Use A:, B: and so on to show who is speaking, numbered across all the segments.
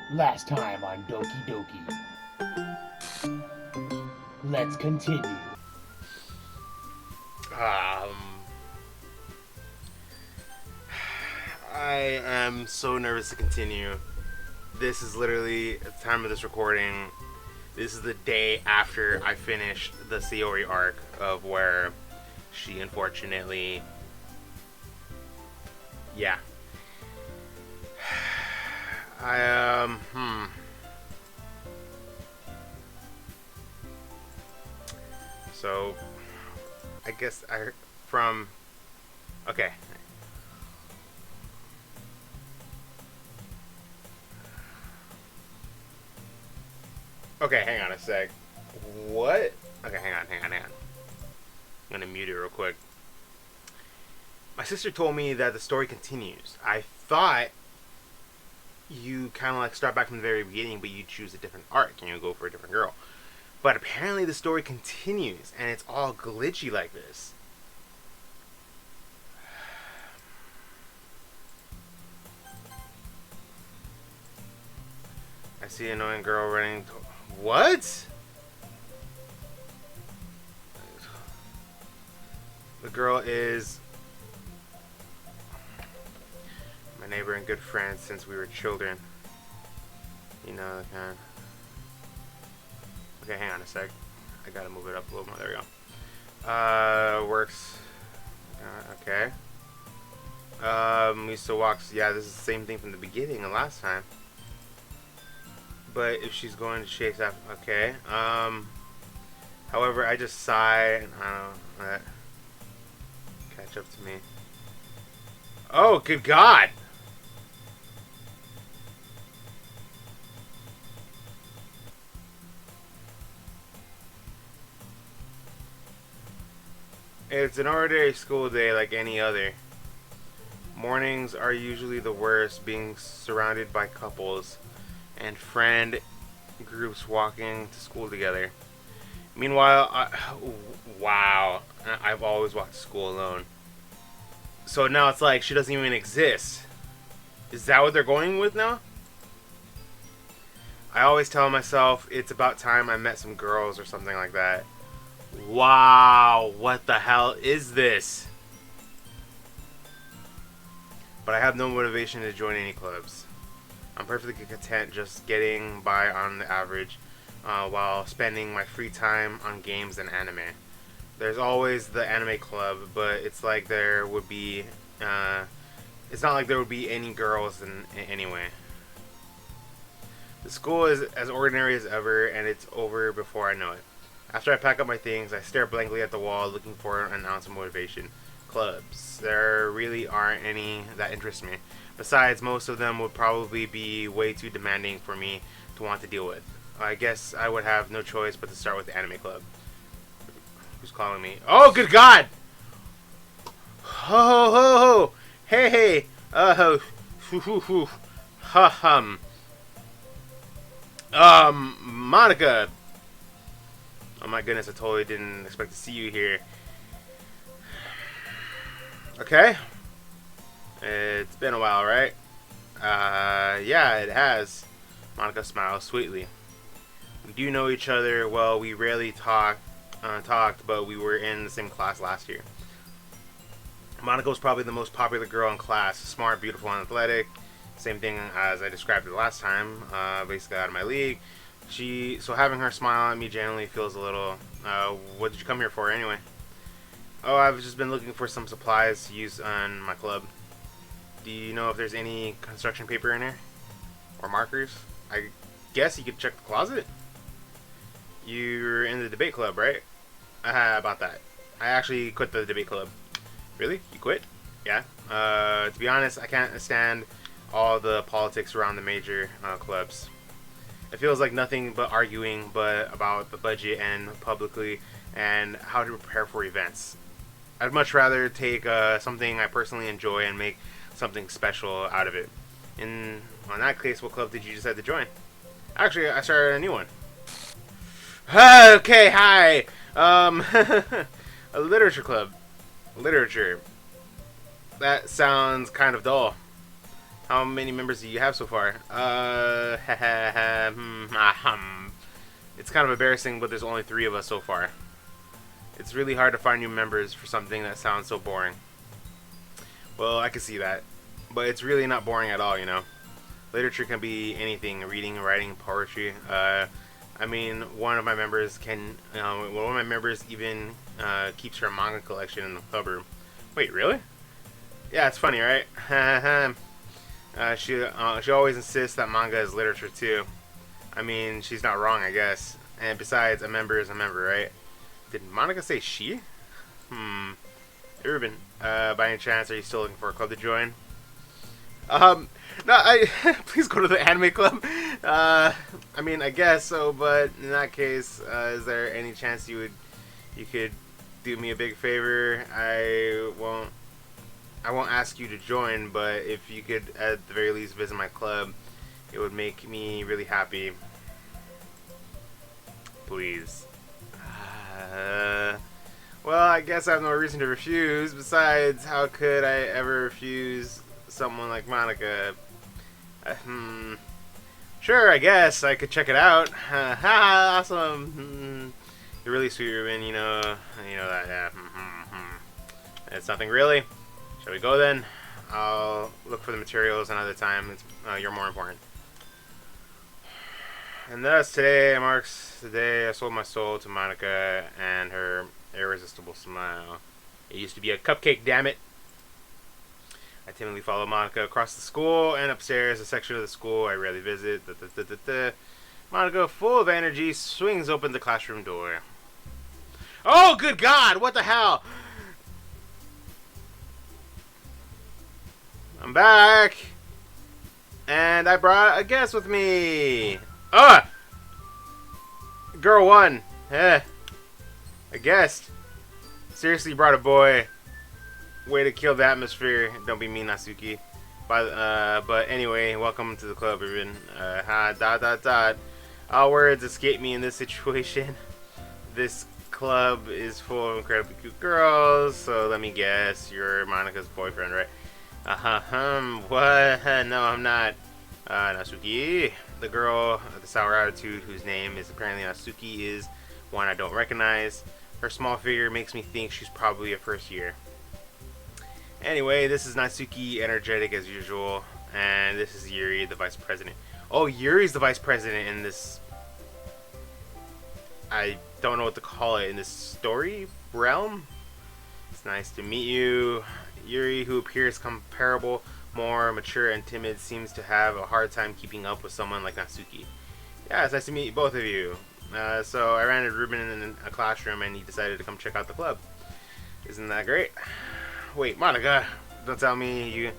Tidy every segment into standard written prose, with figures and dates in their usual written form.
A: Last time on Doki Doki. Let's continue.
B: Um, I am so nervous to continue. This is literally at the time of this recording. This is the day after I finished the Sayori arc of where she unfortunately, yeah. I So I guess I from okay. Okay, hang on a sec. What? Okay, hang on. I'm gonna mute it real quick. My sister told me that the story continues. I thought you kind of like start back from the very beginning, but you choose a different arc and you go for a different girl. But apparently the story continues, and it's all glitchy like this. I see an annoying girl running. What? The girl is my neighbor and good friend since we were children. You know, kind of. Okay, hang on a sec. I gotta move it up a little more. There we go. Works. Okay. Used to walk. Yeah, this is the same thing from the beginning and last time. But if she's going to chase after, okay. However, I just sigh and I don't know that catch up to me. Oh, good God! It's an ordinary school day like any other. Mornings are usually the worst, being surrounded by couples and friend groups walking to school together. Meanwhile, wow, I've always walked to school alone. So now it's like she doesn't even exist. Is that what they're going with now? I always tell myself it's about time I met some girls or something like that. Wow, what the hell is this? But I have no motivation to join any clubs. I'm perfectly content just getting by on the average while spending my free time on games and anime. There's always the anime club, but it's like there would be. It's not like there would be any girls in anyway. The school is as ordinary as ever, and it's over before I know it. After I pack up my things, I stare blankly at the wall, looking for an ounce of motivation. Clubs. There really aren't any that interest me. Besides, most of them would probably be way too demanding for me to want to deal with. I guess I would have no choice but to start with the anime club. Who's calling me? Oh, good God! Ho ho ho ho! Hey hey! Hoo hoo hoo! Ha hum! Monica! Oh my goodness, I totally didn't expect to see you here. Okay. It's been a while, right? Yeah, it has. Monica smiles sweetly. We do know each other well. We rarely talked, but we were in the same class last year. Monica was probably the most popular girl in class. Smart, beautiful, and athletic. Same thing as I described it last time. Basically out of my league. So having her smile at me genuinely feels a little. What did you come here for anyway? Oh, I've just been looking for some supplies to use on my club. Do you know if there's any construction paper in here? Or markers? I guess you could check the closet? You're in the debate club, right? About that. I actually quit the debate club. Really? You quit? Yeah. To be honest, I can't stand all the politics around the major clubs. It feels like nothing but arguing but about the budget and publicly and how to prepare for events. I'd much rather take something I personally enjoy and make something special out of it. In that case, what club did you decide to join? Actually, I started a new one. Okay, hi. A literature club. Literature. That sounds kind of dull. How many members do you have so far? It's kind of embarrassing, but there's only 3 of us so far. It's really hard to find new members for something that sounds so boring. Well, I can see that. But it's really not boring at all, you know. Literature can be anything: reading, writing, poetry. I mean, one of my members even keeps her manga collection in the club room. Wait, really? Yeah, it's funny, right? She always insists that manga is literature too. I mean, she's not wrong, I guess. And besides, a member is a member, right? Did Monica say she? Hey, Ruben, by any chance, are you still looking for a club to join? No, please go to the anime club. I mean, I guess so, but in that case, is there any chance you could do me a big favor? I won't ask you to join, but if you could at the very least visit my club, it would make me really happy. Please. Well, I guess I have no reason to refuse. Besides, how could I ever refuse someone like Monica? Sure, I guess I could check it out. Awesome. You're really sweet, Ruben. You know that. Yeah. It's nothing really. Shall we go then? I'll look for the materials another time. You're more important. And thus, today marks the day I sold my soul to Monica and her irresistible smile. It used to be a cupcake, damn it. I timidly follow Monica across the school and upstairs, a section of the school I rarely visit. Monica, full of energy, swings open the classroom door. Oh, good God! What the hell? I'm back! And I brought a guest with me! Girl 1. A guest. Seriously brought a boy. Way to kill the atmosphere. Don't be mean, Natsuki. But anyway, welcome to the club, Ruben. All words escape me in this situation. This club is full of incredibly cute girls, so let me guess, you're Monica's boyfriend, right? What? No, I'm not. Natsuki, the girl with the sour attitude, whose name is apparently Natsuki, is one I don't recognize. Her small figure makes me think she's probably a first year. Anyway, this is Natsuki, energetic as usual, and this is Yuri, the vice president. Oh, Yuri's the vice president in this... I don't know what to call it, in this story realm? It's nice to meet you. Yuri, who appears comparable, more mature and timid, seems to have a hard time keeping up with someone like Natsuki. Yeah, it's nice to meet both of you. So I ran into Ruben in a classroom and he decided to come check out the club. Isn't that great? Wait, Monica, don't tell me you,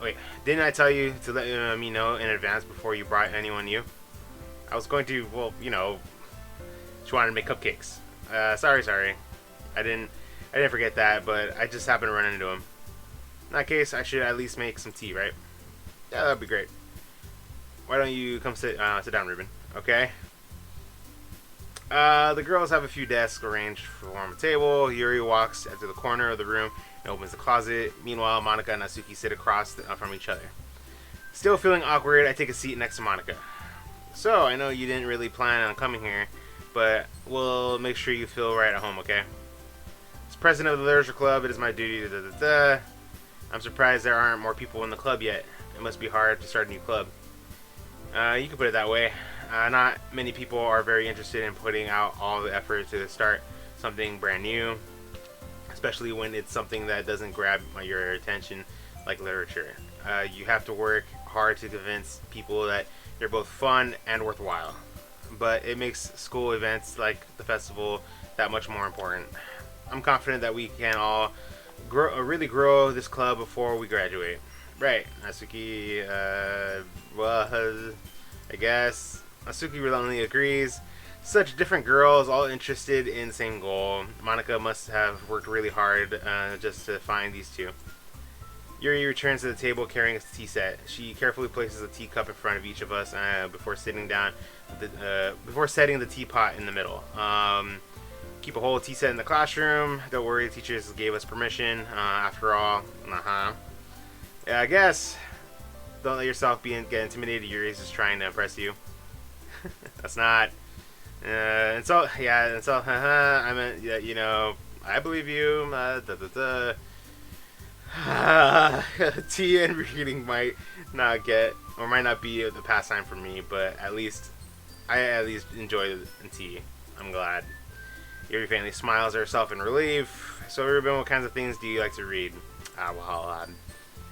B: wait, didn't I tell you to let me know in advance before you brought anyone new? I was going to, well, you know, she wanted to make cupcakes. Sorry. I didn't forget that, but I just happened to run into him. In that case, I should at least make some tea, right? Yeah, that'd be great. Why don't you come sit down, Ruben? Okay. The girls have a few desks arranged for a table. Yuri walks to the corner of the room and opens the closet. Meanwhile, Monica and Natsuki sit across from each other. Still feeling awkward, I take a seat next to Monica. So, I know you didn't really plan on coming here, but we'll make sure you feel right at home, okay? As president of the literature club, it is my duty to I'm surprised there aren't more people in the club yet. It must be hard to start a new club. You can put it that way. Not many people are very interested in putting out all the effort to start something brand new, especially when it's something that doesn't grab your attention like literature. You have to work hard to convince people that they're both fun and worthwhile. But it makes school events like the festival that much more important. I'm confident that we can all really grow this club before we graduate. Right, Natsuki, well, I guess. Natsuki reluctantly agrees. Such different girls, all interested in the same goal. Monica must have worked really hard just to find these two. Yuri returns to the table carrying a tea set. She carefully places a teacup in front of each of us before sitting down, before setting the teapot in the middle. Keep a whole tea set in the classroom. Don't worry, the teachers gave us permission. After all, Yeah, I guess. Don't let yourself get intimidated. Yuri's just trying to impress you. That's not. And so, yeah, and so, I mean, yeah, you know, I believe you. Tea and reading might not get, or might not be the pastime for me, but I at least enjoy the tea. I'm glad. Yuri faintly smiles at herself in relief. So, Ruben, what kinds of things do you like to read?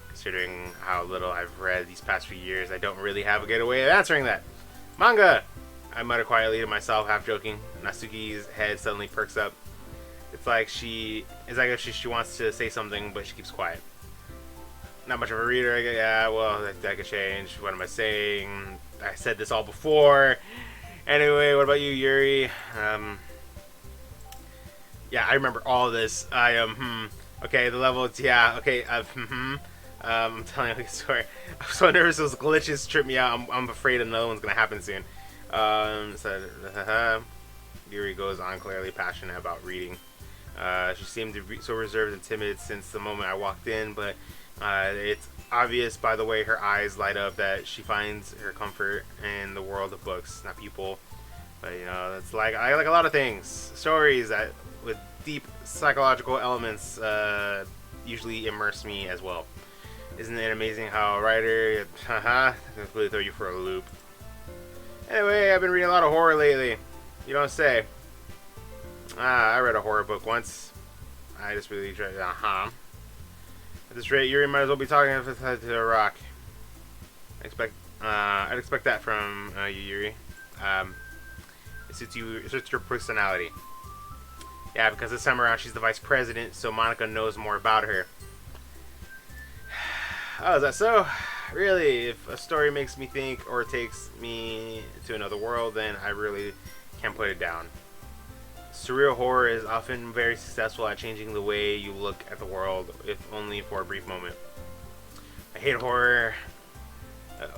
B: Considering how little I've read these past few years, I don't really have a good way of answering that. Manga! I mutter quietly to myself, half joking. Natsuki's head suddenly perks up. It's like if she wants to say something, but she keeps quiet. Not much of a reader. Yeah, well, that could change. What am I saying? I said this all before. Anyway, what about you, Yuri? Yeah, I remember all of this. Okay, the level. Yeah, okay. I'm telling you a story. I'm so nervous those glitches trip me out. I'm afraid another one's gonna happen soon. Yuri goes on, clearly passionate about reading. She seemed to be so reserved and timid since the moment I walked in, but it's obvious by the way her eyes light up that she finds her comfort in the world of books, not people. But you know, it's like I like a lot of things, stories that with deep psychological elements usually immerse me as well. Isn't it amazing how a writer can really throw you for a loop? Anyway, I've been reading a lot of horror lately. You don't say. I read a horror book once. I just really tried. At this rate, Yuri might as well be talking to a rock. I'd expect that from you, Yuri. It suits you. It suits your personality. Yeah, because this time around she's the vice president, so Monica knows more about her. Oh, is that so? Really, if a story makes me think or takes me to another world, then I really can't put it down. Surreal horror is often very successful at changing the way you look at the world, if only for a brief moment. I hate horror.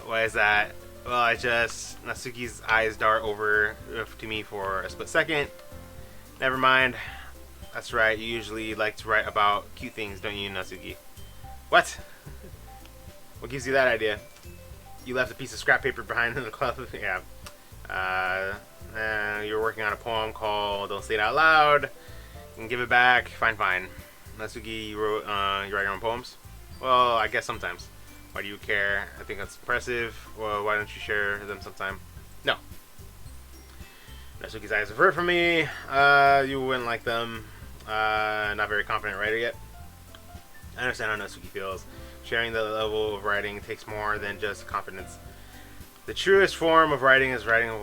B: Why is that? Well, Natsuki's eyes dart over to me for a split second. Never mind. That's right, you usually like to write about cute things, don't you, Natsuki? What? What gives you that idea? You left a piece of scrap paper behind in the club. Yeah. You were working on a poem called "Don't Say It Out Loud." You can give it back. Fine. Natsuki, you write your own poems? Well, I guess sometimes. Why do you care? I think that's impressive. Well, why don't you share them sometime? No. Natsuki's eyes avert from me. You wouldn't like them. Not very confident writer yet. I understand how Natsuki feels. Sharing the level of writing takes more than just confidence. The truest form of writing is writing of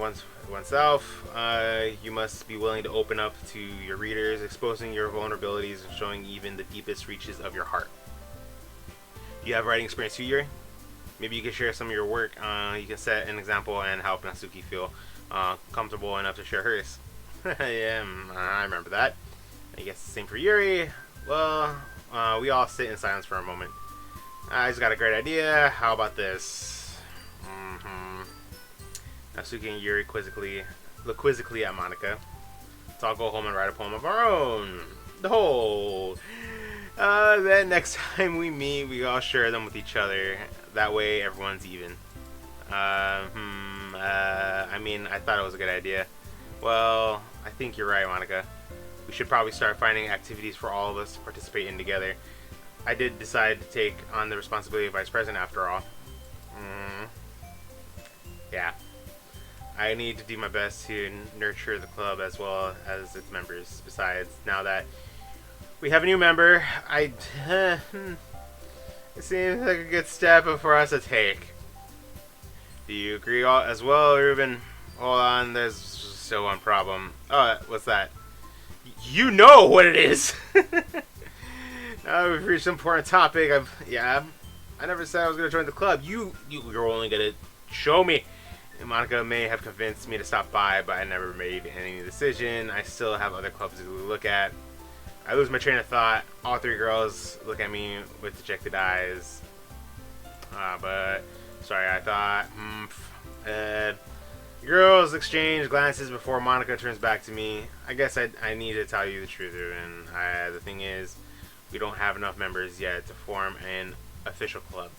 B: oneself. You must be willing to open up to your readers, exposing your vulnerabilities and showing even the deepest reaches of your heart. Do you have writing experience too, Yuri? Maybe you can share some of your work. You can set an example and help Natsuki feel comfortable enough to share hers. Yeah, I remember that. I guess the same for Yuri. Well, we all sit in silence for a moment. I just got a great idea. How about this? Natsuki and Yuri look quizzically at Monica. Let's all go home and write a poem of our own. The whole. Then next time we meet, we all share them with each other. That way, everyone's even. I mean, I thought it was a good idea. Well, I think you're right, Monica. We should probably start finding activities for all of us to participate in together. I did decide to take on the responsibility of vice president after all. Yeah. I need to do my best to nurture the club as well as its members. Besides, now that we have a new member, it seems like a good step for us to take. Do you agree as well, Ruben? Hold on, there's still one problem. Oh, what's that? You know what it is! Now we've reached an important topic. I never said I was going to join the club. You're only going to show me. And Monica may have convinced me to stop by, but I never made any decision. I still have other clubs to look at. I lose my train of thought. All three girls look at me with dejected eyes. But, sorry, I thought, girls exchange glances before Monica turns back to me. I guess I need to tell you the truth, and the thing is, we don't have enough members yet to form an official club.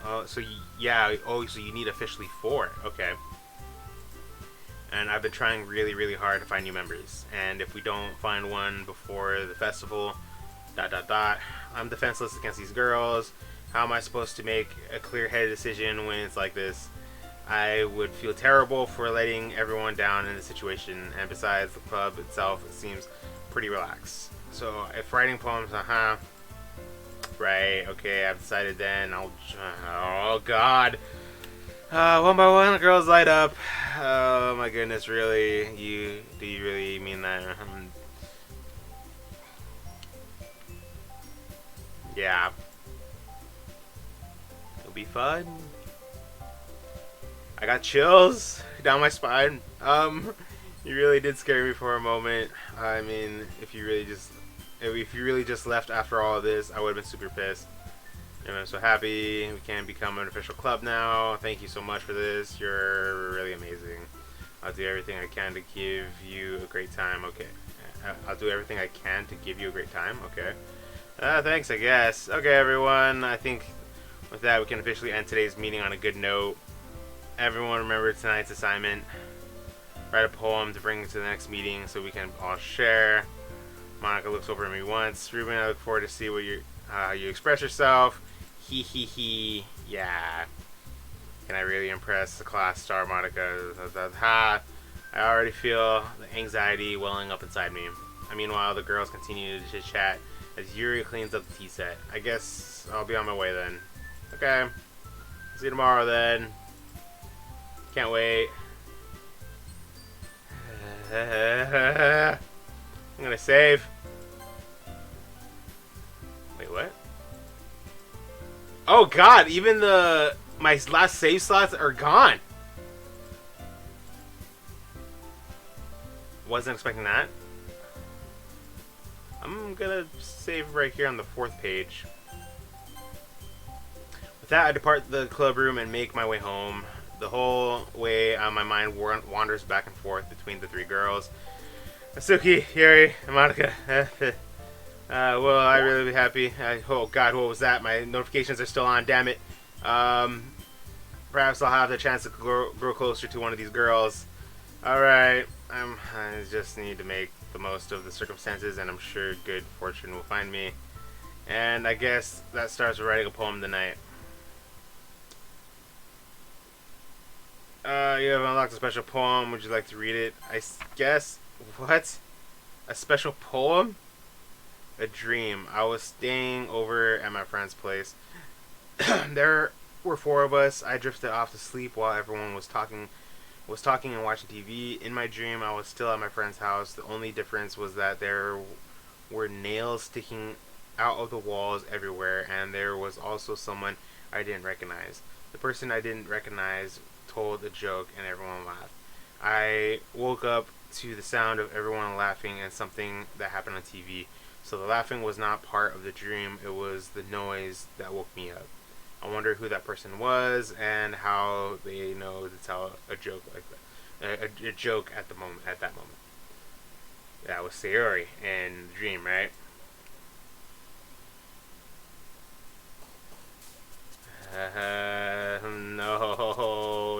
B: Oh, so yeah. Oh, so you need officially 4. Okay. And I've been trying really, really hard to find new members. And if we don't find one before the festival, ... I'm defenseless against these girls. How am I supposed to make a clear-headed decision when it's like this? I would feel terrible for letting everyone down in the situation. And besides, the club itself, it seems pretty relaxed. So if writing poems, right, okay, I've decided then. Oh God. One by one, the girls light up. Oh my goodness, really? Do you really mean that? Yeah. It'll be fun. I got chills down my spine. You really did scare me for a moment. I mean, if you really just left after all of this, I would have been super pissed. And I'm so happy we can become an official club now. Thank you so much for this. You're really amazing. I'll do everything I can to give you a great time. Okay. I'll do everything I can to give you a great time. Okay. Thanks, I guess. Okay, everyone. I think with that, we can officially end today's meeting on a good note. Everyone remember tonight's assignment. Write a poem to bring to the next meeting so we can all share. Monica looks over at me once. Ruben, I look forward to see what you express yourself. He he he. Yeah. Can I really impress the class star, Monica? Ha. I already feel the anxiety welling up inside me. Meanwhile, the girls continue to chit-chat as Yuri cleans up the tea set. I guess I'll be on my way then. Okay. See you tomorrow then. Can't wait. I'm gonna save. Wait, what? Oh God! Even my last save slots are gone. Wasn't expecting that. I'm gonna save right here on the 4th page. With that, I depart the club room and make my way home. The whole way, my mind wanders back and forth between the 3 girls. Asuki, Yuri, and Monica. Well, I really be happy. Oh God, what was that? My notifications are still on, damn it. Perhaps I'll have the chance to grow closer to one of these girls. Alright, I just need to make the most of the circumstances, and I'm sure good fortune will find me. And I guess that starts with writing a poem tonight. You have unlocked a special poem. Would you like to read it? I guess. What? A special poem? A dream. I was staying over at my friend's place. There were 4 of us. I drifted off to sleep while everyone was talking and watching TV. In my dream, I was still at my friend's house. The only difference was that there were nails sticking out of the walls everywhere, and there was also someone I didn't recognize. The person I didn't recognize told a joke, and everyone laughed. I woke up to the sound of everyone laughing and something that happened on TV. So the laughing was not part of the dream, it was the noise that woke me up. I wonder who that person was and how they know to tell a joke like that. A joke at that moment. That was Sayori in the dream, right?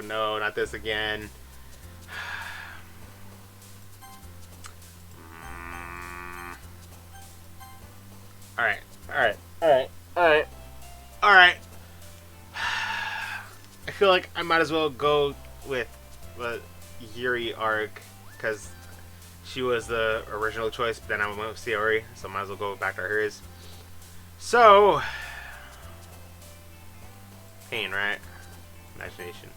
B: No, not this again. Alright. I feel like I might as well go with the Yuri arc, because she was the original choice, but then I went with Sayori, so I might as well go back to hers. So, pain, right? Imagination.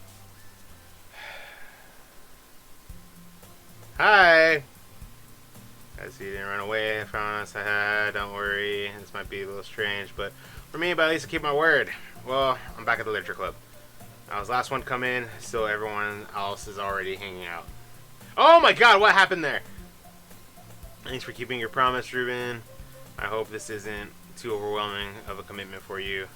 B: Hi! As he didn't run away from us, don't worry. This might be a little strange, but for me, at least I keep my word. Well, I'm back at the literature club. I was the last one to come in, so everyone else is already hanging out. Oh my God, what happened there? Thanks for keeping your promise, Ruben. I hope this isn't too overwhelming of a commitment for you,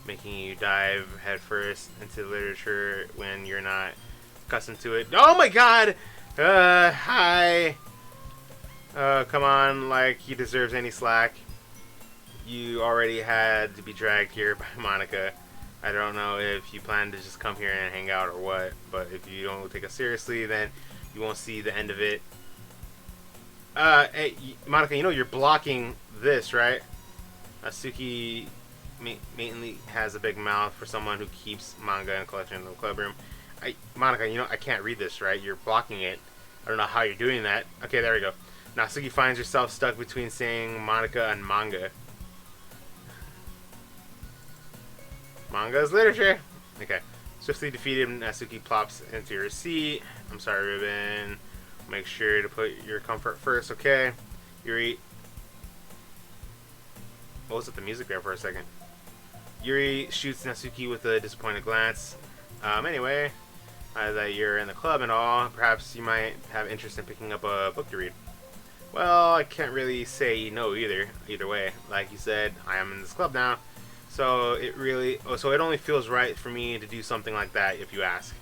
B: making you dive headfirst into literature when you're not accustomed to it. Oh my God! Hi! Come on, like he deserves any slack. you already had to be dragged here by Monica. I don't know if you plan to just come here and hang out or what, but if you don't take us seriously, then you won't see the end of it. Hey, Monica, you know you're blocking this, right? Suki mainly has a big mouth for someone who keeps manga and collection in the club room. Monica, you know I can't read this, right? You're blocking it. I don't know how you're doing that. Okay, there we go. Natsuki finds herself stuck between saying Monica and manga. Manga is literature. Okay. Swiftly defeated, Natsuki plops into her seat. I'm sorry, Ribbon. Make sure to put your comfort first, okay? Yuri. What was it, the music there for a second? Yuri shoots Natsuki with a disappointed glance. Anyway, that you're in the club and all, perhaps you might have interest in picking up a book to read. Well, I can't really say no either way. Like you said, I am in this club now. So it only feels right for me to do something like that if you ask.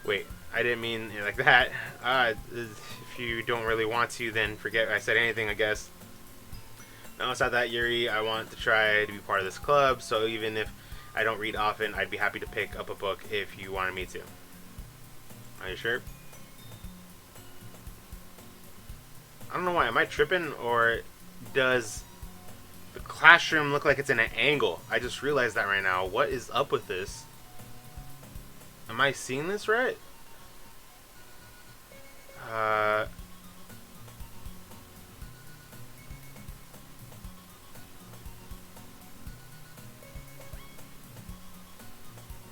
B: Wait, I didn't mean it like that. If you don't really want to, then forget I said anything, I guess. No, it's not that, Yuri. I want to try to be part of this club, so even if I don't read often, I'd be happy to pick up a book if you wanted me to. Are you sure? I don't know why. Am I tripping, or does the classroom look like it's in an angle? I just realized that right now. What is up with this? Am I seeing this right?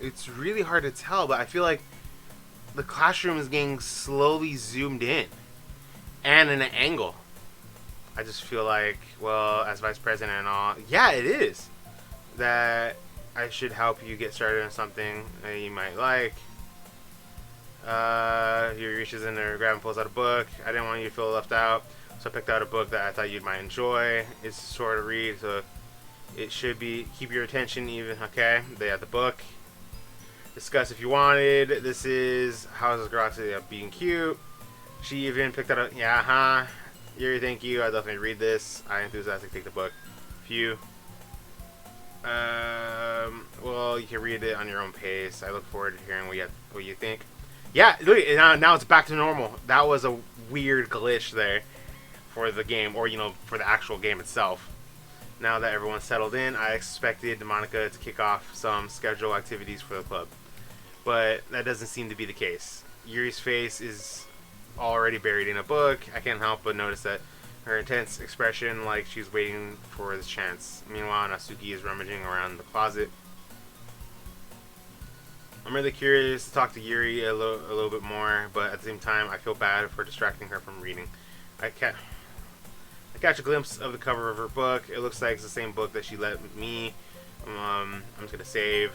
B: It's really hard to tell, but I feel like the classroom is getting slowly zoomed in and in an angle. I just feel like, well, as vice president and all, yeah, it is. That I should help you get started on something that you might like. He reaches in there, grabs and pulls out a book. I didn't want you to feel left out, so I picked out a book that I thought you might enjoy. It's short to read, so it should be keep your attention even. Okay, they have the book. Discuss if you wanted. This is How's Galaxy being cute. She even picked out a Yuri, thank you. I definitely read this. I enthusiastic take the book. Few. Well, you can read it on your own pace. I look forward to hearing what you think. Yeah, look, now it's back to normal. That was a weird glitch there for the game, or for the actual game itself. Now that everyone's settled in, I expected Monica to kick off some scheduled activities for the club, but that doesn't seem to be the case. Yuri's face is already buried in a book. I can't help but notice that her intense expression, like she's waiting for this chance. Meanwhile, Natsuki is rummaging around the closet. I'm really curious to talk to Yuri a little bit more, but at the same time, I feel bad for distracting her from reading. I catch a glimpse of the cover of her book. It looks like it's the same book that she let me. I'm just gonna save.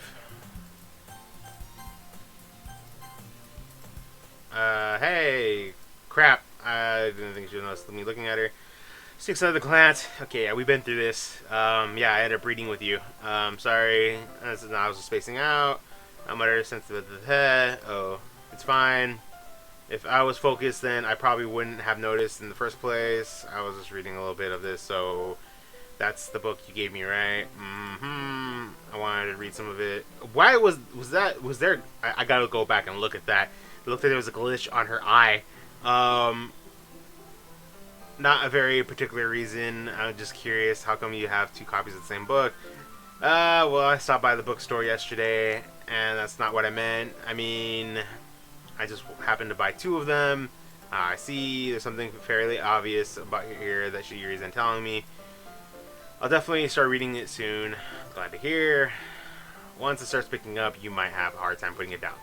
B: Hey, crap! I didn't think she would notice me looking at her. Six out of the glance. Okay, yeah, we've been through this. Yeah, I ended up reading with you. Sorry, I was just spacing out. I'm utterly sensitive to the head. Oh, it's fine. If I was focused, then I probably wouldn't have noticed in the first place. I was just reading a little bit of this, so that's the book you gave me, right? I wanted to read some of it. Why was there? I gotta go back and look at that. It looked like there was a glitch on her eye. Not a very particular reason. I'm just curious. How come you have two copies of the same book? Well, I stopped by the bookstore yesterday, and that's not what I meant. I mean, I just happened to buy two of them. I see there's something fairly obvious about here that Yuri isn't telling me. I'll definitely start reading it soon. Glad to hear. Once it starts picking up, you might have a hard time putting it down.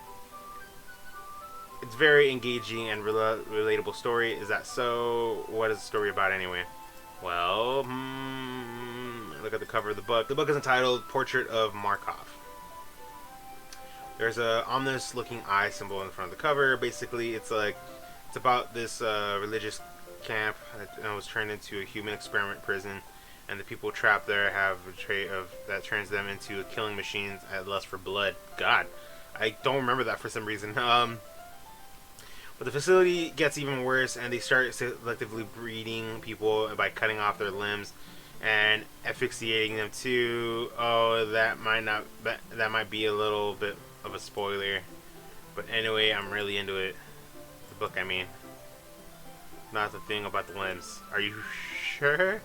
B: It's very engaging and relatable story. Is that so? What is the story about anyway? Well, look at the cover of the book. The book is entitled Portrait of Markov. There's a ominous looking eye symbol in front of the cover. Basically, it's about this religious camp that was turned into a human experiment prison, and the people trapped there have a trait that turns them into killing machines at lust for blood. God, I don't remember that for some reason. But the facility gets even worse, and they start selectively breeding people by cutting off their limbs and asphyxiating them too. Oh, that might be a little bit of a spoiler. But anyway, I'm really into it. The book, I mean. Not the thing about the lens. Are you sure?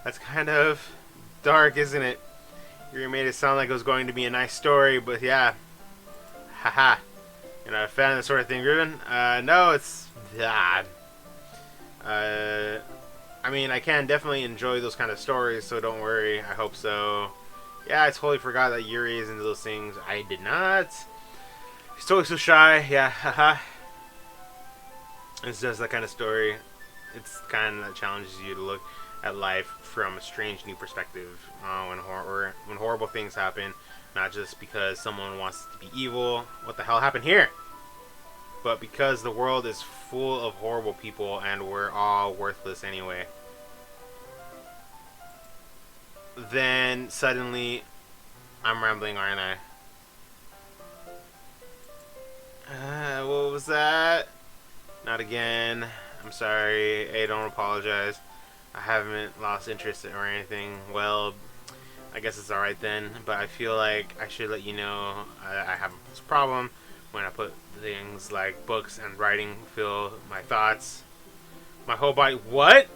B: That's kind of dark, isn't it? You made it sound like it was going to be a nice story, but yeah. Haha. You're not a fan of that sort of thing, Ruben? No, it's... I mean, I can definitely enjoy those kind of stories, so don't worry. I hope so. Yeah, I totally forgot that Yuri is into those things. I did not. He's totally so shy. Yeah, haha. It's just that kind of story. It's kind of that challenges you to look at life from a strange new perspective. When horrible things happen, not just because someone wants to be evil. What the hell happened here? But because the world is full of horrible people and we're all worthless anyway. Then suddenly, I'm rambling, aren't I? What was that? Not again. I'm sorry. Hey, don't apologize. I haven't lost interest or anything. Well, I guess it's alright then. But I feel like I should let you know I have this problem when I put things like books and writing fill my thoughts. My whole body. What?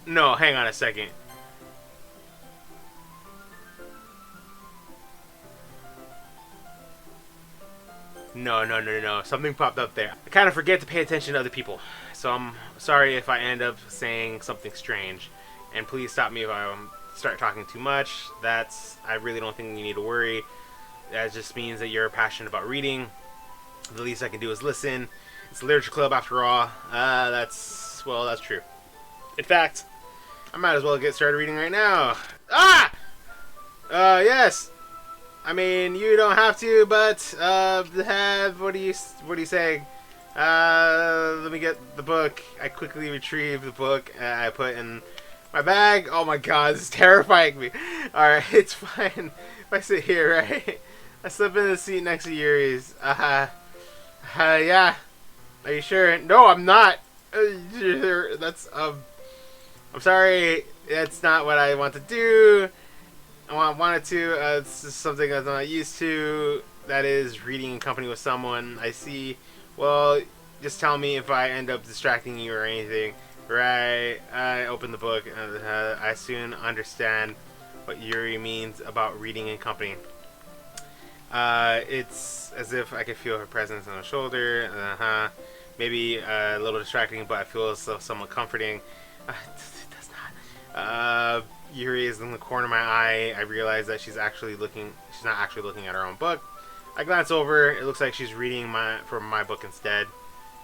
B: No, hang on a second. No. Something popped up there. I kind of forget to pay attention to other people. So I'm sorry if I end up saying something strange. And please stop me if I start talking too much. I really don't think you need to worry. That just means that you're passionate about reading. The least I can do is listen. It's a literature club after all. That's true. In fact, I might as well get started reading right now. Ah! Yes. I mean, you don't have to, but what do you say? Let me get the book. I quickly retrieve the book. I put in my bag. Oh my god, this is terrifying me. Alright, it's fine if I sit here, right? I slip in the seat next to Yuri's. Yeah. Are you sure? No, I'm not. I'm sorry. That's not what I want to do. I wanted to. It's just something that I'm not used to. That is reading in company with someone. I see. Well, just tell me if I end up distracting you or anything. Right. I open the book and I soon understand what Yuri means about reading in company. It's as if I could feel her presence on her shoulder. Maybe a little distracting, but I feel somewhat comforting. It does not. Yuri is in the corner of my eye. I realize that she's not actually looking at her own book. I glance over. It looks like she's reading from my book instead.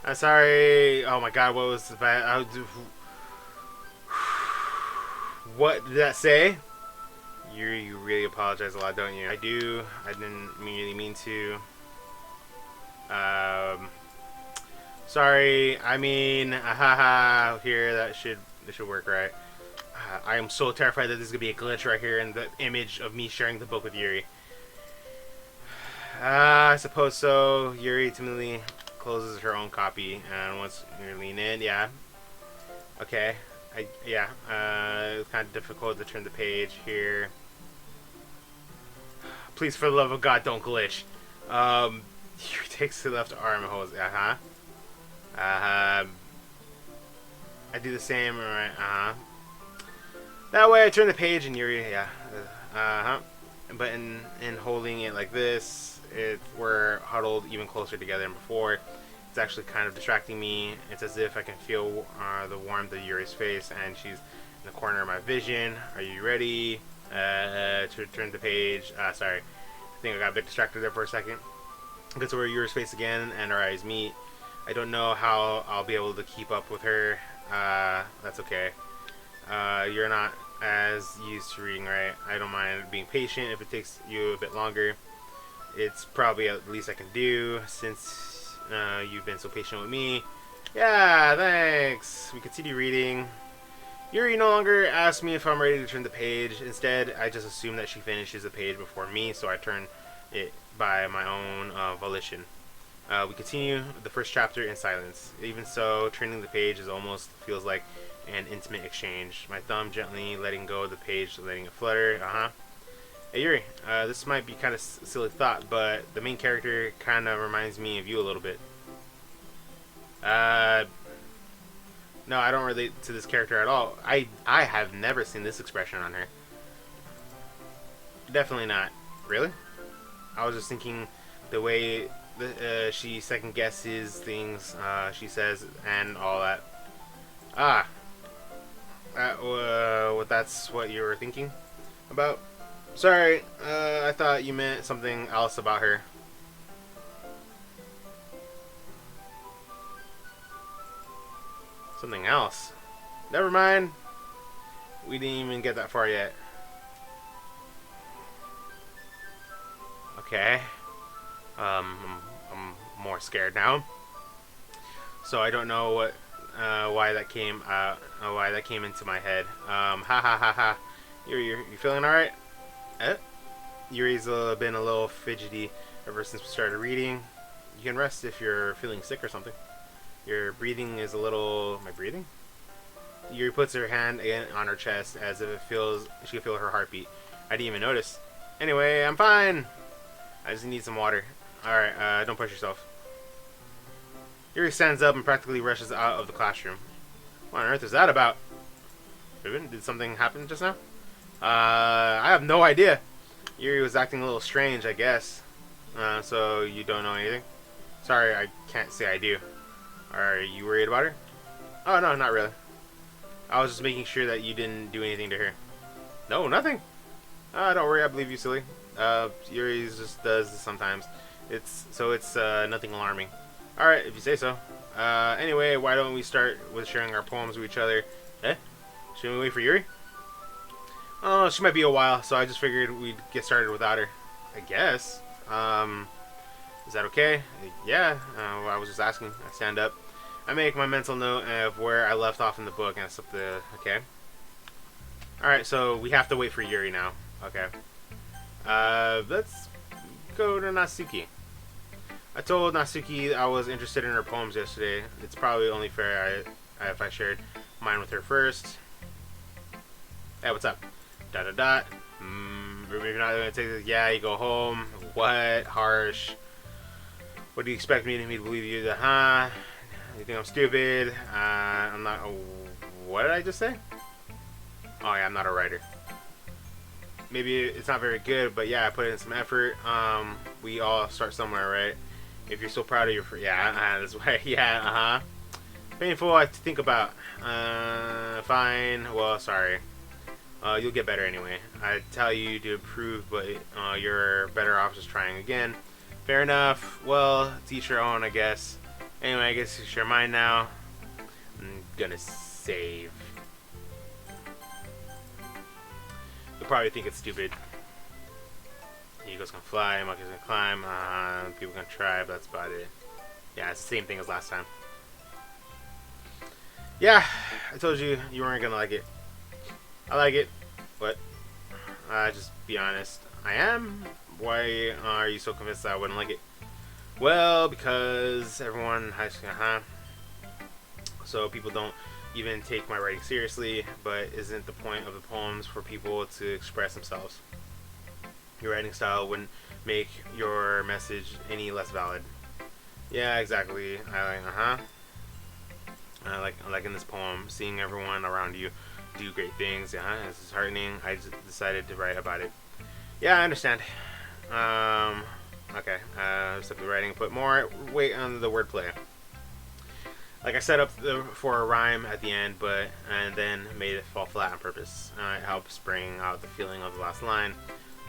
B: I'm sorry. Oh my god, what was the bad? What did that say? Yuri, you really apologize a lot, don't you? I do. I didn't really mean to. Sorry. I mean, here that should work, right? I am so terrified that this is gonna be a glitch right here in the image of me sharing the book with Yuri. I suppose so. Yuri timidly closes her own copy and once you lean in, yeah. Okay. It's kind of difficult to turn the page here. Please, for the love of God, don't glitch. Yuri takes the left arm and holds. I do the same. Right. That way, I turn the page and Yuri. But in holding it like this, we're huddled even closer together than before. It's actually kind of distracting me. It's as if I can feel the warmth of Yuri's face, and she's in the corner of my vision. Are you ready to turn the page? Sorry. I think I got a bit distracted there for a second. Gets over Yuri's face again, and our eyes meet. I don't know how I'll be able to keep up with her. That's okay. You're not as used to reading, right? I don't mind being patient if it takes you a bit longer. It's probably at least I can do since you've been so patient with me. Yeah, thanks. We continue reading. Yuri no longer asks me if I'm ready to turn the page. Instead, I just assume that she finishes the page before me, so I turn it by my own volition. We continue the first chapter in silence. Even so, turning the page almost feels like and intimate exchange. My thumb gently letting go of the page, letting it flutter. Hey Yuri, this might be kind of silly thought, but the main character kind of reminds me of you a little bit. No, I don't relate to this character at all. I have never seen this expression on her. Definitely not. Really? I was just thinking the way she second guesses things she says and all that. Ah, that's what you were thinking about? Sorry, I thought you meant something else about her. Something else? Never mind. We didn't even get that far yet. Okay. I'm more scared now. So I don't know what why that came into my head. Ha ha ha ha. You feeling alright? Yuri's been a little fidgety ever since we started reading. You can rest if you're feeling sick or something. Your breathing is a little... Am I breathing? Yuri puts her hand again on her chest as if she can feel her heartbeat. I didn't even notice. Anyway, I'm fine. I just need some water. Alright, don't push yourself. Yuri stands up and practically rushes out of the classroom. What on earth is that about? Ribbon, did something happen just now? I have no idea. Yuri was acting a little strange, I guess. So you don't know anything? Sorry, I can't say I do. Are you worried about her? Oh, no, not really. I was just making sure that you didn't do anything to her. No, nothing. Don't worry, I believe you, silly. Yuri just does this sometimes. It's nothing alarming. Alright, if you say so. Anyway, why don't we start with sharing our poems with each other? Should we wait for Yuri? Oh, she might be a while, so I just figured we'd get started without her. I guess. Is that okay? Yeah, well, I was just asking. I stand up. I make my mental note of where I left off in the book and stuff. Okay. Alright, so we have to wait for Yuri now. Okay. Let's go to Natsuki. I told Natsuki I was interested in her poems yesterday. It's probably only fair if I shared mine with her first. Hey, what's up? ... Maybe not gonna take this. Yeah, you go home. What? Harsh. What do you expect me to believe you? You think I'm stupid? I'm not. What did I just say? Oh yeah, I'm not a writer. Maybe it's not very good, but yeah, I put in some effort. We all start somewhere, right? If you're so proud of your, that's why. Yeah, Painful to think about. Fine. Well, sorry. You'll get better anyway. I tell you to improve, but you're better off just trying again. Fair enough. Well, to each your own, I guess. Anyway, I guess you share mine now. I'm gonna save. You'll probably think it's stupid. Eagles can fly, monkeys can climb, people can try, but that's about it. Yeah, it's the same thing as last time. Yeah, I told you you weren't gonna like it. I like it, but just be honest. I am. Why are you so convinced that I wouldn't like it? Well, because everyone has so people don't even take my writing seriously. But isn't the point of the poems for people to express themselves? Your writing style wouldn't make your message any less valid. Yeah, exactly. I like in this poem, seeing everyone around you do great things. Yeah, it's disheartening. I just decided to write about it. Yeah, I understand. Okay. Stop the writing. Put more weight on the wordplay. Like I set up for a rhyme at the end, and then made it fall flat on purpose. It helps bring out the feeling of the last line.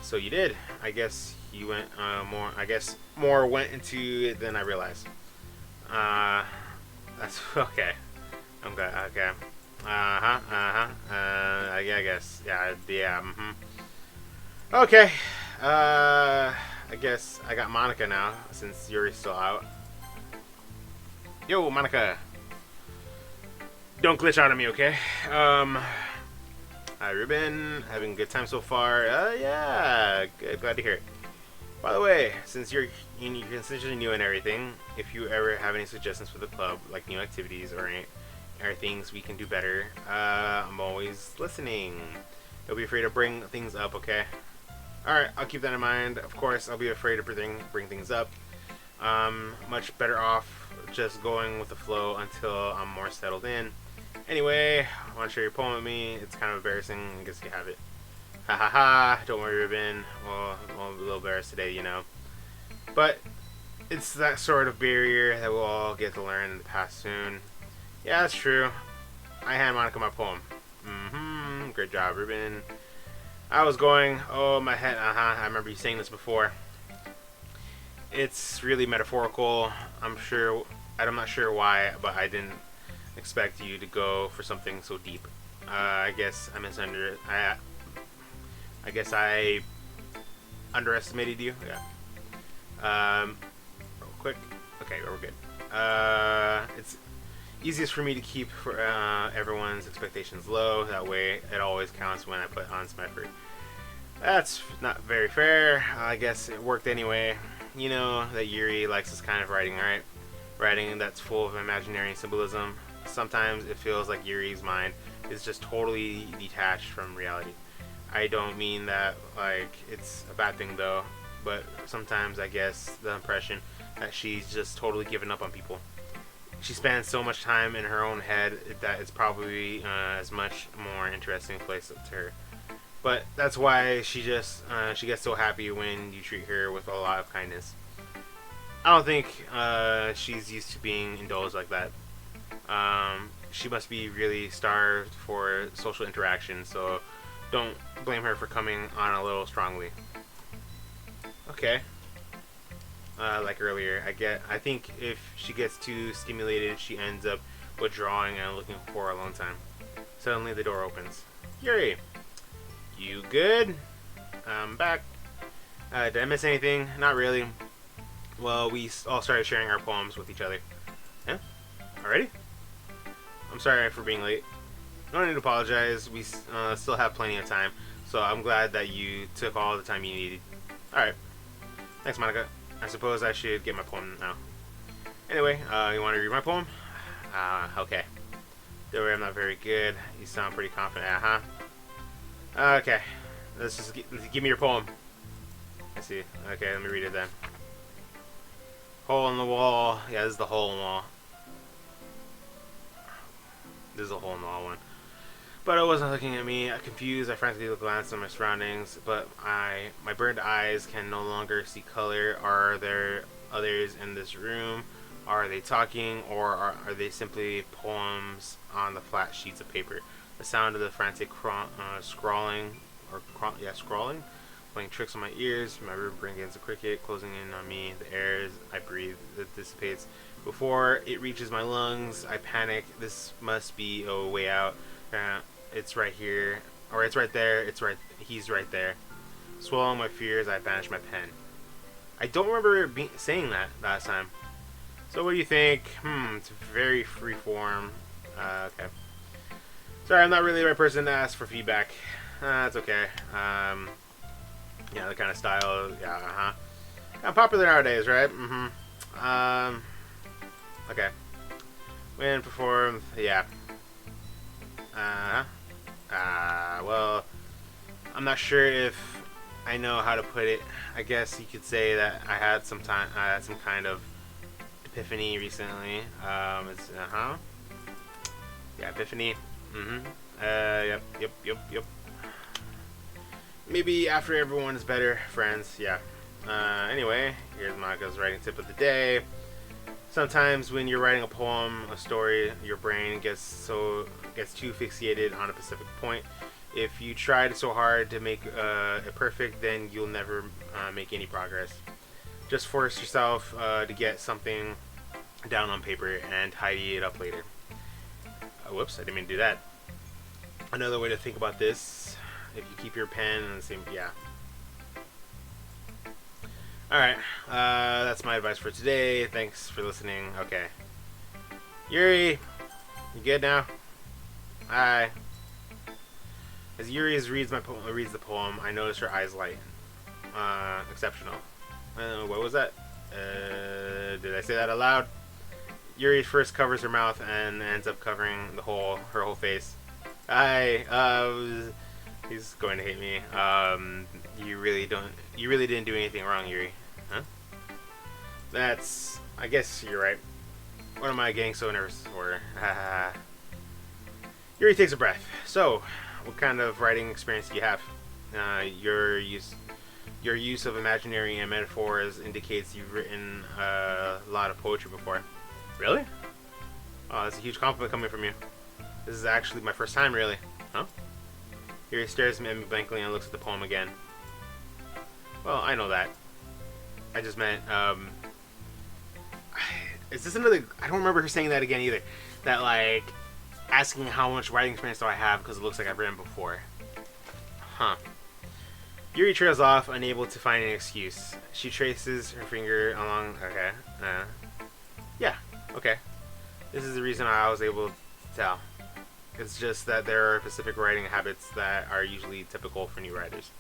B: So you did. I guess you went more. I guess more went into it than I realized. That's okay. I'm good. Okay. Yeah, I guess. Yeah. Okay. I guess I got Monica now since Yuri's still out. Yo, Monica. Don't glitch out on me, okay? Hi, Ruben. Having a good time so far. Yeah. Good. Glad to hear it. By the way, since you're essentially new and everything, if you ever have any suggestions for the club, like new activities or are things we can do better. I'm always listening. Don't be afraid to bring things up, okay? Alright, I'll keep that in mind. Of course, I'll be afraid to bring things up. Much better off just going with the flow until I'm more settled in. Anyway, I want to share your poem with me. It's kind of embarrassing. I guess you have it. Ha ha ha. Don't worry, Ribbon. Well, I'm a little embarrassed today, you know. But it's that sort of barrier that we'll all get to learn in the past soon. Yeah, that's true. I hand Monica my poem. Great job, Ruben. I was going, oh, my head, I remember you saying this before. It's really metaphorical. I'm not sure why, but I didn't expect you to go for something so deep. I guess I underestimated you. Yeah. Real quick. Okay, we're good. It's easiest for me to keep for everyone's expectations low. That way, it always counts when I put on some effort. That's not very fair. I guess it worked anyway. You know that Yuri likes this kind of writing, right? Writing that's full of imaginary symbolism. Sometimes it feels like Yuri's mind is just totally detached from reality. I don't mean that like it's a bad thing though, but sometimes I guess the impression that she's just totally given up on people. She spends so much time in her own head that it's probably as much more interesting place to her. But that's why she gets so happy when you treat her with a lot of kindness. I don't think she's used to being indulged like that. She must be really starved for social interaction, so don't blame her for coming on a little strongly. Okay. Like earlier, I think if she gets too stimulated, she ends up withdrawing and looking for a long time. Suddenly the door opens. Yuri! You good? I'm back. Did I miss anything? Not really. Well, we all started sharing our poems with each other. Yeah? Already? I'm sorry for being late. No need to apologize. We still have plenty of time, so I'm glad that you took all the time you needed. Alright. Thanks, Monica. I suppose I should get my poem now. Anyway, you want to read my poem? Okay. Don't worry, I'm not very good. You sound pretty confident. Okay. Let's give me your poem. I see. Okay, let me read it then. Hole in the wall. Yeah, this is the hole in the wall. This is a hole in the wall one. But it wasn't looking at me. Confused, I frantically glanced at my surroundings, but my burned eyes can no longer see color. Are there others in this room? Are they talking, or are they simply poems on the flat sheets of paper? The sound of the frantic scrawling, playing tricks on my ears. My room begins a cricket, closing in on me. The air as I breathe, it dissipates. Before it reaches my lungs, I panic. This must be a way out. It's right here, or it's right there. He's right there. Swallowing my fears, I banish my pen. I don't remember saying that last time. So what do you think? It's very free form. Okay. Sorry, I'm not really the right person to ask for feedback. That's okay. Yeah, the kind of style. Yeah, kind of popular nowadays, right? Okay. When performed, yeah. Well, I'm not sure if I know how to put it. I guess you could say that I had some kind of epiphany recently. It's yeah, epiphany. Yep. Maybe after everyone is better, friends. Yeah. Anyway, here's Monica's writing tip of the day. Sometimes when you're writing a poem, a story, your brain gets too fixated on a specific point. If you tried so hard to make it perfect, then you'll never make any progress. Just force yourself to get something down on paper and tidy it up later. Whoops, I didn't mean to do that. Another way to think about this, if you keep your pen in the same, yeah. Alright, that's my advice for today. Thanks for listening. Okay. Yuri, you good now? Hi. As Yuri reads the poem, I notice her eyes lighten. Exceptional. What was that? Did I say that aloud? Yuri first covers her mouth and ends up covering her whole face. He's going to hate me. You really didn't do anything wrong, Yuri. Huh? I guess you're right. What am I getting so nervous for? Yuri takes a breath. So, what kind of writing experience do you have? Your use of imaginary and metaphors indicates you've written a lot of poetry before. Really? Oh, that's a huge compliment coming from you. This is actually my first time, really. Huh? Yuri stares at me blankly and looks at the poem again. Well, I know that. I just meant, is this another... I don't remember her saying that again either. That, like, asking how much writing experience do I have because it looks like I've written before. Huh. Yuri trails off, unable to find an excuse. She traces her finger along... Okay. Yeah. Okay. This is the reason I was able to tell. It's just that there are specific writing habits that are usually typical for new writers.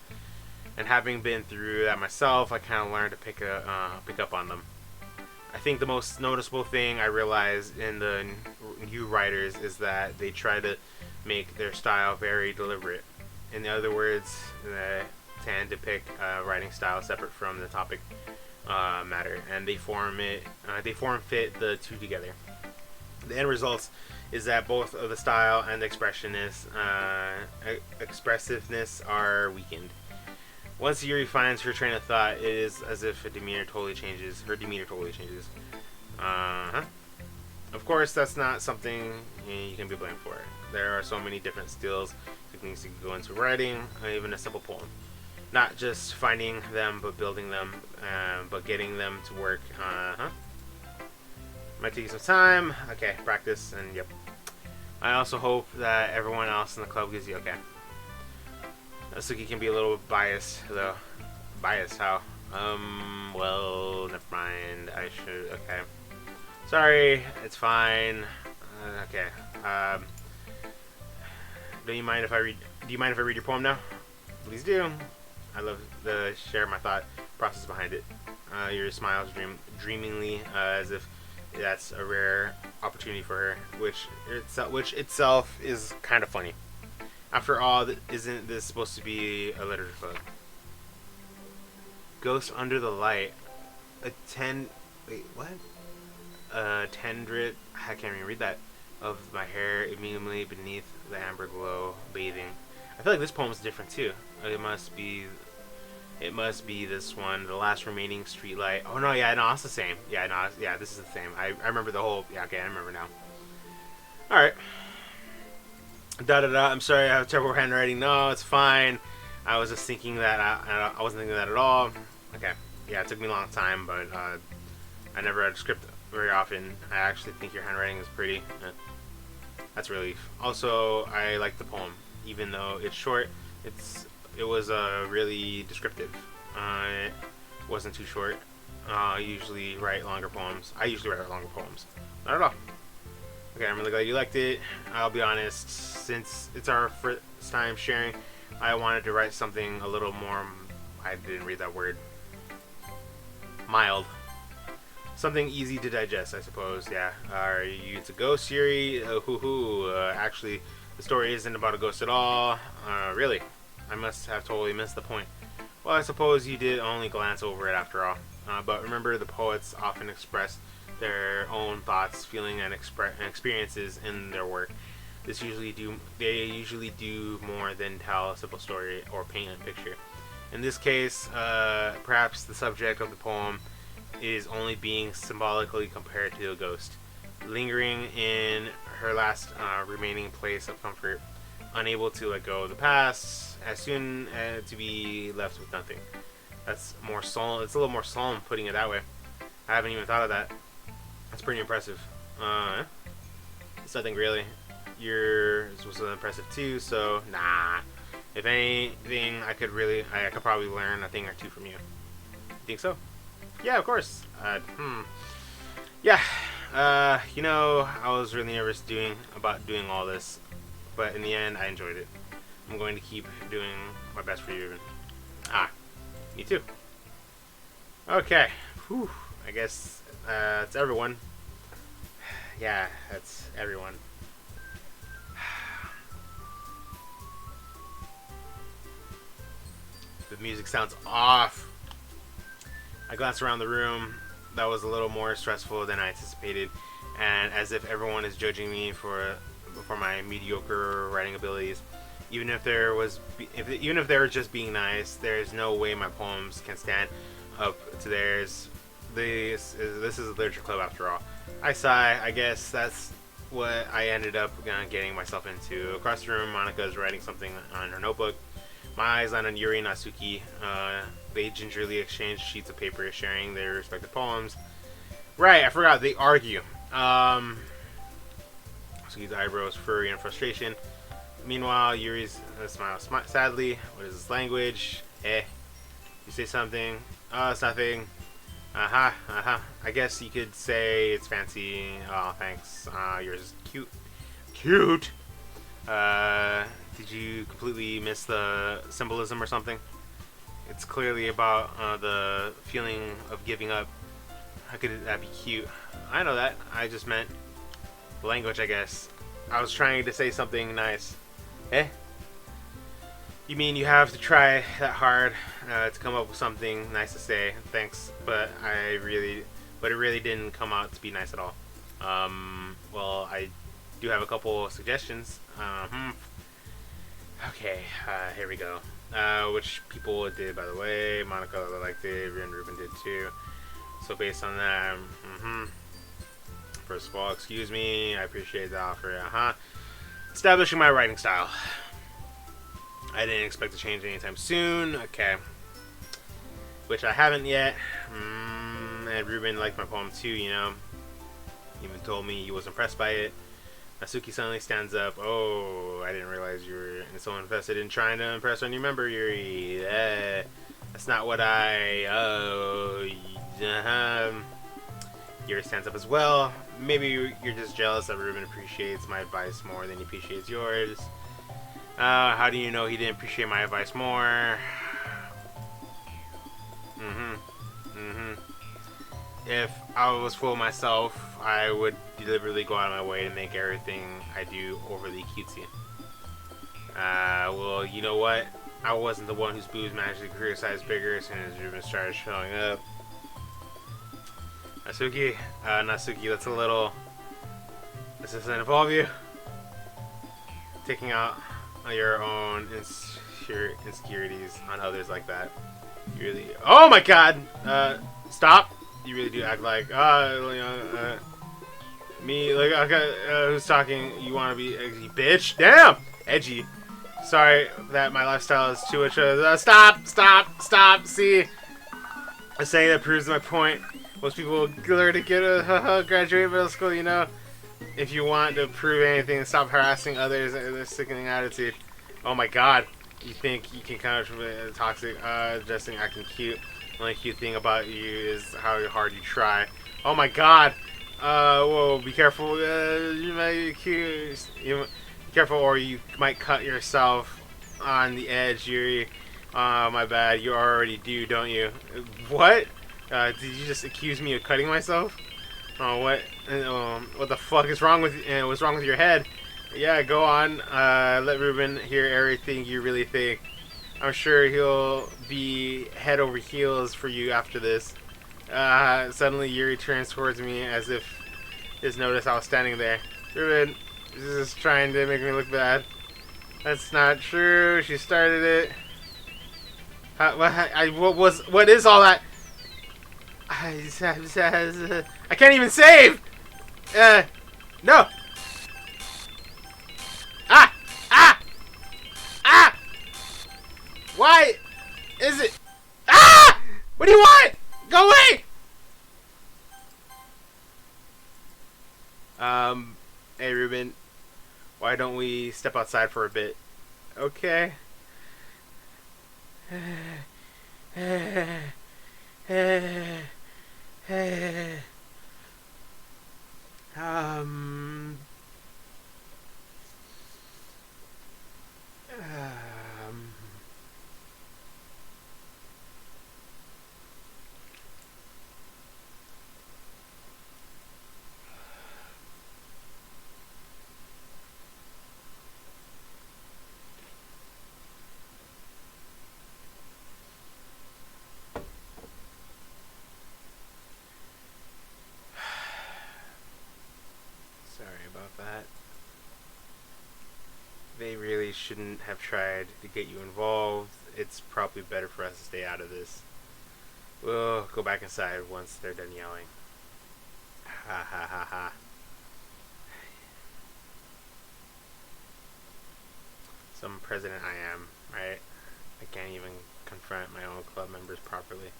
B: And having been through that myself, I kind of learned to pick up on them. I think the most noticeable thing I realized in the new writers is that they try to make their style very deliberate. In other words, they tend to pick a writing style separate from the topic matter, and they form fit the two together. The end result is that both of the style and the expressiveness are weakened. Once Yuri finds her train of thought, it is as if her demeanor totally changes. Of course, that's not something you can be blamed for. There are so many different skills, techniques that can go into writing, even a simple poem. Not just finding them, but building them, but getting them to work. Might take you some time. Okay, practice, and yep. I also hope that everyone else in the club gives you okay. Suki can be a little biased, though. Biased? How? Well, never mind. I should... Okay. Sorry, it's fine. Okay. Do you mind if I read your poem now? Please do. I love to share my thought process behind it. Your smiles dreamingly, as if that's a rare opportunity for her, which itself is kind of funny. After all, isn't this supposed to be a literature club? Ghost under the light. Wait, what? Tendrit. I can't even read that. Of my hair immediately beneath the amber glow, bathing. I feel like this poem's different too. It must be this one. The last remaining streetlight. Oh no, yeah, no, it's the same. Yeah, no, yeah, this is the same. I remember the whole. Yeah, okay, I remember now. All right. I'm sorry, I have terrible handwriting. No, it's fine. I was just thinking that I wasn't thinking that at all. Okay. Yeah, it took me a long time, but I never read a script very often. I actually think your handwriting is pretty. That's a relief. Also, I like the poem, even though it's short. It was really descriptive. It wasn't too short. I usually write longer poems. Not at all. Okay, I'm really glad you liked it. I'll be honest, since it's our first time sharing, I wanted to write something a little more, I didn't read that word, mild. Something easy to digest, I suppose, yeah. Are you to ghost, Yuri? Actually, the story isn't about a ghost at all. Really? I must have totally missed the point. Well, I suppose you did only glance over it after all. But remember, the poets often express their own thoughts, feelings, and experiences in their work. They usually do more than tell a simple story or paint a picture. In this case, perhaps the subject of the poem is only being symbolically compared to a ghost, lingering in her last remaining place of comfort, unable to let go of the past, as soon as to be left with nothing. That's more solemn. It's a little more solemn putting it that way. I haven't even thought of that. That's pretty impressive. It's nothing really. Yours was impressive too, so nah. If anything, I could probably learn a thing or two from you. Think so? Yeah, of course. Yeah. I was really nervous about doing all this, but in the end, I enjoyed it. I'm going to keep doing my best for you. Me too. Okay. Whew. I guess that's everyone. Yeah, that's everyone. The music sounds off. I glanced around the room. That was a little more stressful than I anticipated, and as if everyone is judging me for my mediocre writing abilities. Even if even if they were just being nice, there is no way my poems can stand up to theirs. This is a literature club after all. I sigh. I guess that's what I ended up getting myself into. Across the room, Monica is writing something on her notebook. My eyes land on Yuri and Natsuki. They gingerly exchange sheets of paper, sharing their respective poems. Right, I forgot. They argue. Natsuki's eyebrows furry in frustration. Meanwhile, Yuri's smiles sadly. What is this language? You say something. Oh, it's nothing. I guess you could say it's fancy. Oh, thanks. Yours is cute. Cute? Did you completely miss the symbolism or something? It's clearly about the feeling of giving up. How could that be cute? I know that. I just meant the language, I guess. I was trying to say something nice. You mean you have to try that hard to come up with something nice to say? Thanks, but it really didn't come out to be nice at all. Well, I do have a couple suggestions. Okay, here we go. Which people did, by the way. Monica liked it, and Ruben did too. So based on that, first of all, excuse me, I appreciate the offer. Establishing my writing style. I didn't expect to change anytime soon. Okay. Which I haven't yet. And Ruben liked my poem too, you know. He even told me he was impressed by it. Natsuki suddenly stands up. Oh, I didn't realize you were so invested in trying to impress our new member, Yuri. That's not what Yuri stands up as well. Maybe you're just jealous that Ruben appreciates my advice more than he appreciates yours. How do you know he didn't appreciate my advice more? If I was full of myself, I would deliberately go out of my way to make everything I do overly cutesy. Well, you know what? I wasn't the one whose boobs magically criticized bigger as soon as Ruben started showing up. Natsuki, that's a little... This doesn't involve you. Taking out your own insecurities on others like that. You really... Oh my god! Stop! You really do act like, me, like, okay, who's talking? You want to be edgy, bitch? Damn! Edgy. Sorry that my lifestyle is too much. Stop! See? A saying that proves my point. Most people learn to get a graduate middle school, you know? If you want to prove anything, stop harassing others and their sickening attitude. Oh my god. You think you can kind of toxic, dressing, acting cute. The only cute thing about you is how hard you try. Oh my god. Whoa, be careful. You might be cute. Be careful or you might cut yourself on the edge, Yuri. My bad. You already do, don't you? What? Did you just accuse me of cutting myself? Oh, what? What the fuck is wrong with you? What's wrong with your head? Yeah, go on. Let Ruben hear everything you really think. I'm sure he'll be head over heels for you after this. Suddenly Yuri turns towards me as if his noticed I was standing there. Ruben is just trying to make me look bad. That's not true. She started it. What is all that? I can't even save! No! Why is it? What do you want? Go away! Hey Ruben, why don't we step outside for a bit? Okay. shouldn't have tried to get you involved. It's probably better for us to stay out of this. We'll go back inside once they're done yelling. Ha ha ha ha. Some president I am, right? I can't even confront my own club members properly.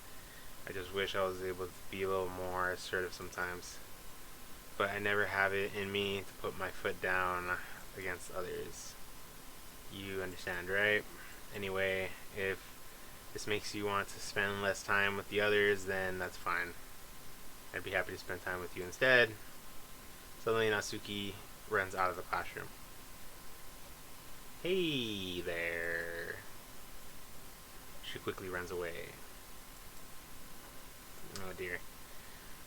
B: I just wish I was able to be a little more assertive sometimes. But I never have it in me to put my foot down against others. You understand, right? Anyway, if this makes you want to spend less time with the others, then that's fine. I'd be happy to spend time with you instead. Suddenly Natsuki runs out of the classroom. Hey there. She quickly runs away. Oh dear.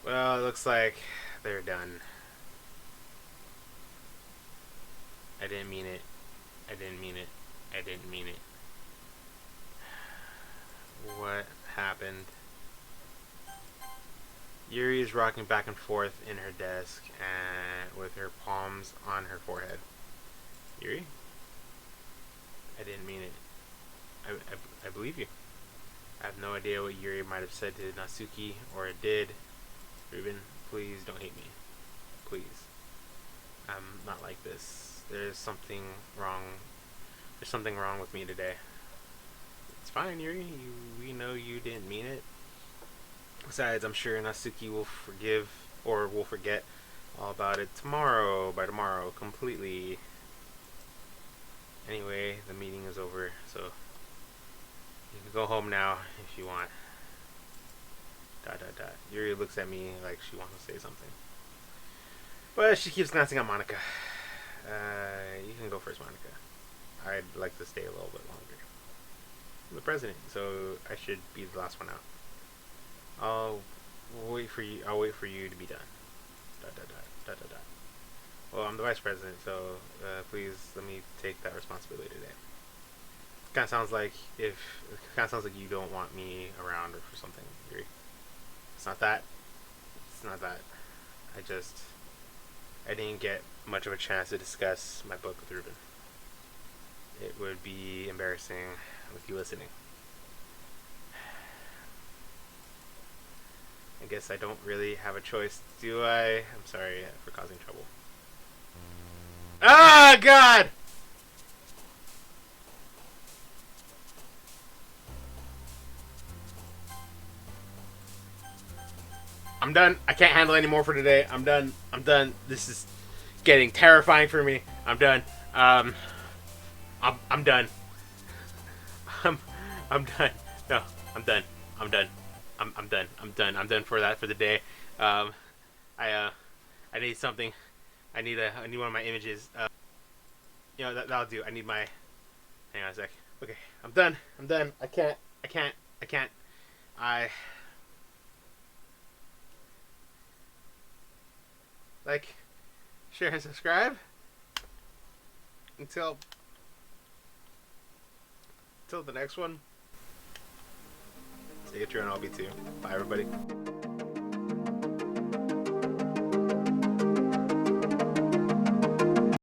B: Well, it looks like they're done. I didn't mean it. I didn't mean it. I didn't mean it. What happened? Yuri is rocking back and forth in her desk and with her palms on her forehead. Yuri? I didn't mean it. I believe you. I have no idea what Yuri might have said to Natsuki, or it did. Ruben, please don't hate me. Please. I'm not like this. There's something wrong. There's something wrong with me today. It's fine, Yuri. We know you didn't mean it. Besides, I'm sure Natsuki will forgive, or will forget all about it by tomorrow, completely. Anyway, the meeting is over, so you can go home now if you want. ... Yuri looks at me like she wants to say something, but she keeps glancing at Monica. You can go first, Monica. I'd like to stay a little bit longer. I'm the president, so I should be the last one out. I'll wait for you to be done. ... Well, I'm the vice president, so please let me take that responsibility today. Kind of sounds like you don't want me around or for something, Yuri. It's not that. It's not that. I didn't get much of a chance to discuss my book with Ruben. It would be embarrassing with you listening. I guess I don't really have a choice, do I? I'm sorry for causing trouble. Ah, God! I'm done. I can't handle any more for today. I'm done. This is getting terrifying for me. I'm done. I'm done. I'm done. No, I'm done. I'm done. I'm done. I'm done for the day. I need something. I need one of my images. That'll do. I need my. Hang on a sec. Okay, I'm done. I can't. Like, share, and subscribe. Until the next one. Stay true and I'll be too. Bye, everybody.